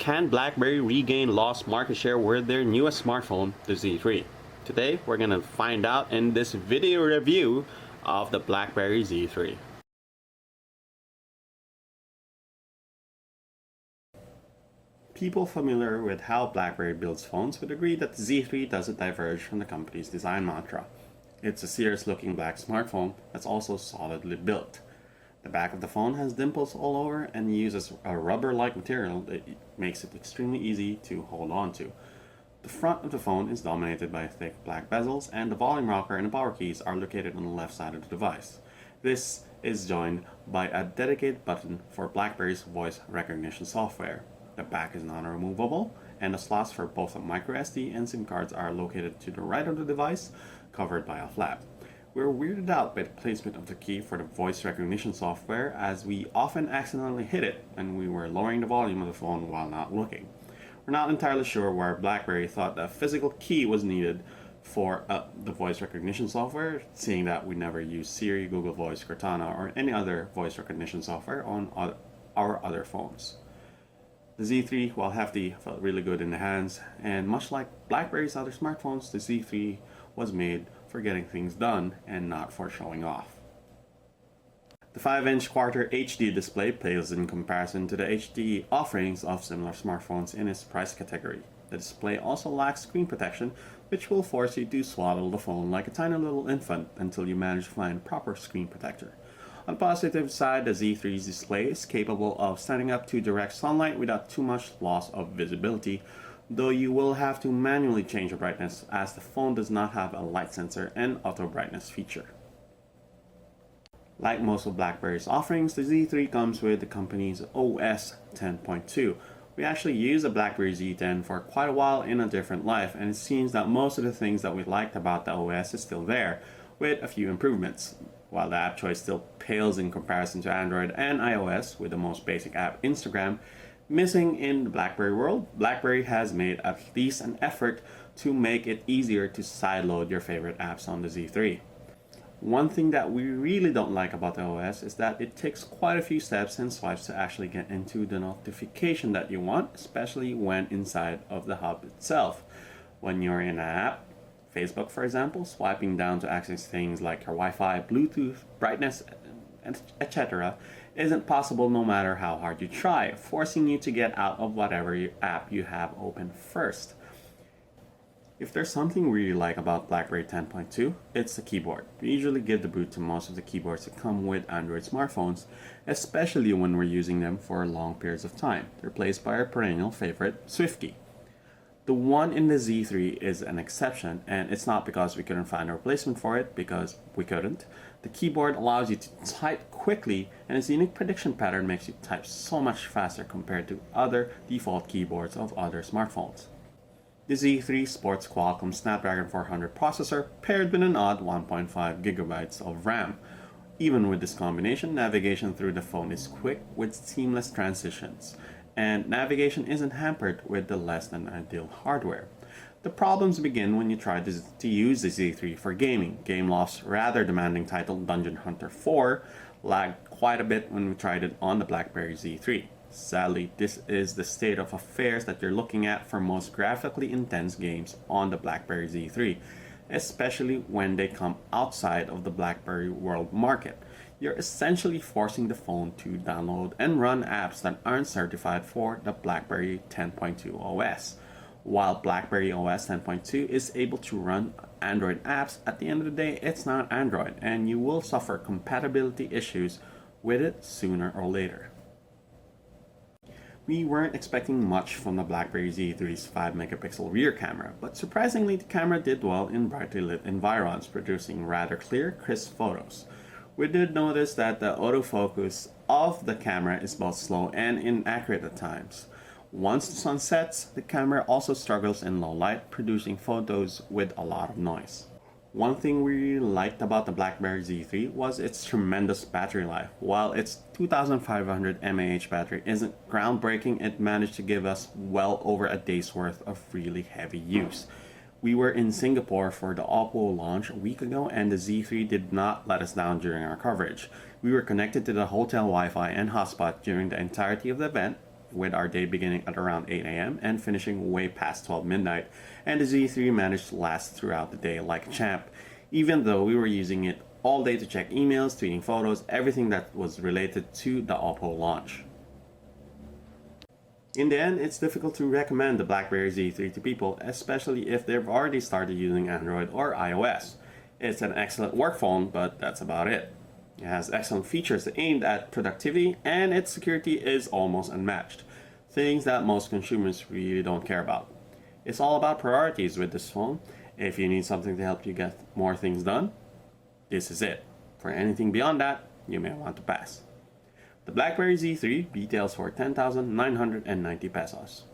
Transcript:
Can BlackBerry regain lost market share with their newest smartphone, the Z3? Today, we're gonna find out in this video review of the BlackBerry Z3. People familiar with how BlackBerry builds phones would agree that the Z3 doesn't diverge from the company's design mantra. It's a serious-looking black smartphone that's also solidly built. The back of the phone has dimples all over and uses a rubber-like material that makes it extremely easy to hold on to. The front of the phone is dominated by thick black bezels, and the volume rocker and the power keys are located on the left side of the device. This is joined by a dedicated button for BlackBerry's voice recognition software. The back is non-removable, and the slots for both the microSD and SIM cards are located to the right of the device, covered by a flap. We're weirded out by the placement of the key for the voice recognition software, as we often accidentally hit it when we were lowering the volume of the phone while not looking. We're not entirely sure where BlackBerry thought a physical key was needed for the voice recognition software, seeing that we never use Siri, Google Voice, Cortana, or any other voice recognition software on our other phones. The Z3, while hefty, felt really good in the hands, and much like BlackBerry's other smartphones, the Z3 was made for getting things done and not for showing off. The 5-inch Quarter HD display pales in comparison to the HD offerings of similar smartphones in its price category. The display also lacks screen protection, which will force you to swaddle the phone like a tiny little infant until you manage to find a proper screen protector. On the positive side, the Z3's display is capable of standing up to direct sunlight without too much loss of visibility, though you will have to manually change the brightness as the phone does not have a light sensor and auto brightness feature. Like most of BlackBerry's offerings, the Z3 comes with the company's OS 10.2. We actually used the BlackBerry Z10 for quite a while in a different life, and it seems that most of the things that we liked about the OS is still there, with a few improvements. While the app choice still pales in comparison to Android and iOS, with the most basic app, Instagram, missing in the BlackBerry world, BlackBerry has made at least an effort to make it easier to sideload your favorite apps on the Z3. One thing that we really don't like about the OS is that it takes quite a few steps and swipes to actually get into the notification that you want, especially when inside of the hub itself. When you're in an app, Facebook for example, swiping down to access things like your Wi-Fi, Bluetooth, brightness, etc. isn't possible no matter how hard you try, forcing you to get out of whatever app you have open first. If there's something we really like about BlackBerry 10.2, it's the keyboard. We usually give the boot to most of the keyboards that come with Android smartphones, especially when we're using them for long periods of time. They're replaced by our perennial favorite, SwiftKey. The one in the Z3 is an exception, and it's not because we couldn't find a replacement for it, because we couldn't. The keyboard allows you to type quickly, and its unique prediction pattern makes you type so much faster compared to other default keyboards of other smartphones. The Z3 sports Qualcomm Snapdragon 400 processor paired with an odd 1.5 GB of RAM. Even with this combination, navigation through the phone is quick with seamless transitions, and navigation isn't hampered with the less than ideal hardware. The problems begin when you try to use the Z3 for gaming. GameLoft's rather demanding title Dungeon Hunter 4 lagged quite a bit when we tried it on the BlackBerry Z3. Sadly, this is the state of affairs that you're looking at for most graphically intense games on the BlackBerry Z3, especially when they come outside of the BlackBerry world market. You're essentially forcing the phone to download and run apps that aren't certified for the BlackBerry 10.2 OS. While BlackBerry OS 10.2 is able to run Android apps, at the end of the day, it's not Android, and you will suffer compatibility issues with it sooner or later. We weren't expecting much from the BlackBerry Z3's 5-megapixel rear camera, but surprisingly the camera did well in brightly lit environs, producing rather clear, crisp photos. We did notice that the autofocus of the camera is both slow and inaccurate at times. Once the sun sets, the camera also struggles in low light, producing photos with a lot of noise. One thing we really liked about the BlackBerry Z3 was its tremendous battery life. While its 2500 mAh battery isn't groundbreaking, it managed to give us well over a day's worth of really heavy use. We were in Singapore for the Oppo launch a week ago, and the Z3 did not let us down during our coverage. We were connected to the hotel Wi-Fi and hotspot during the entirety of the event, with our day beginning at around 8 a.m. and finishing way past 12 midnight, and the Z3 managed to last throughout the day like a champ, even though we were using it all day to check emails, tweeting photos, everything that was related to the Oppo launch. In the end, it's difficult to recommend the BlackBerry Z3 to people, especially if they've already started using Android or iOS. It's an excellent work phone, but that's about it. It has excellent features aimed at productivity, and its security is almost unmatched, things that most consumers really don't care about. It's all about priorities with this phone. If you need something to help you get more things done, this is it. For anything beyond that, you may want to pass. The BlackBerry Z3 retails for 10,990 pesos.